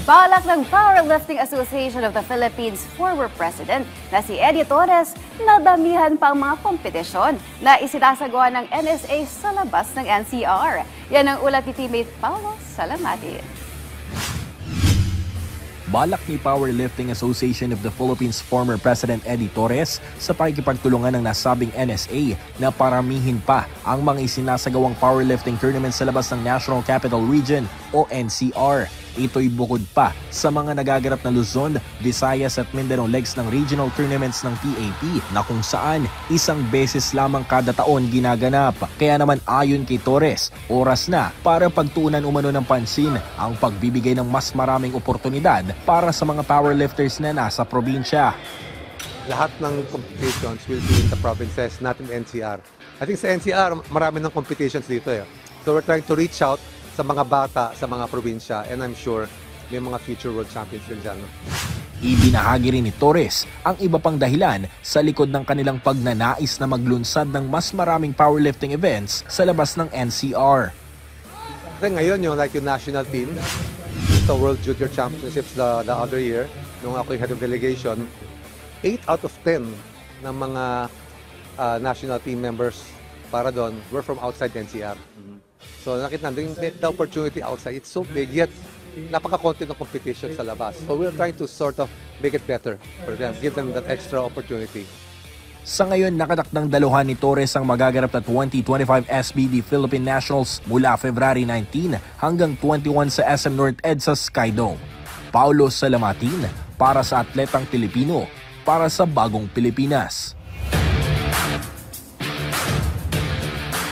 Balak ng Powerlifting Association of the Philippines former president na si Eddie Torres na damihan pa ang mga kompetisyon na isinasagawa ng NSA sa labas ng NCR. Yan ang ulat ni teammate Paulo Salamati. Balak ni Powerlifting Association of the Philippines former President Eddie Torres sa pakikipagtulungan ng nasabing NSA na paramihin pa ang mga isinasagawang powerlifting tournaments sa labas ng National Capital Region o NCR. Ito'y bukod pa sa mga nagaganap na Luzon, Visayas at Mindanao legs ng regional tournaments ng PAP na kung saan isang beses lamang kada taon ginaganap. Kaya naman ayon kay Torres, oras na para pagtuunan umano ng pansin ang pagbibigay ng mas maraming oportunidad para sa mga powerlifters na nasa probinsya. Lahat ng competitions will be in the provinces, not in NCR. I think sa NCR, marami ng competitions dito. So we're trying to reach out sa mga bata, sa mga probinsya, and I'm sure may mga future world champions din dyan. Ibinahagi rin ni Torres ang iba pang dahilan sa likod ng kanilang pagnanais na maglunsad ng mas maraming powerlifting events sa labas ng NCR. Kasi ngayon yung national team, sa World Junior Championships the other year, nung ako yung head of delegation, 8 out of 10 ng mga national team members para doon were from outside NCR. So nakita natin the opportunity outside, it's so big, yet napaka-konti ng competition sa labas. So we're trying to sort of make it better for them, give them that extra opportunity. Sa ngayon, nakatakdang daluhan ni Torres ang magaganap na 2025 SBD Philippine Nationals mula February 19 hanggang 21 sa SM North EDSA Skydome. Paulo Salamatin para sa Atletang Pilipino, para sa Bagong Pilipinas.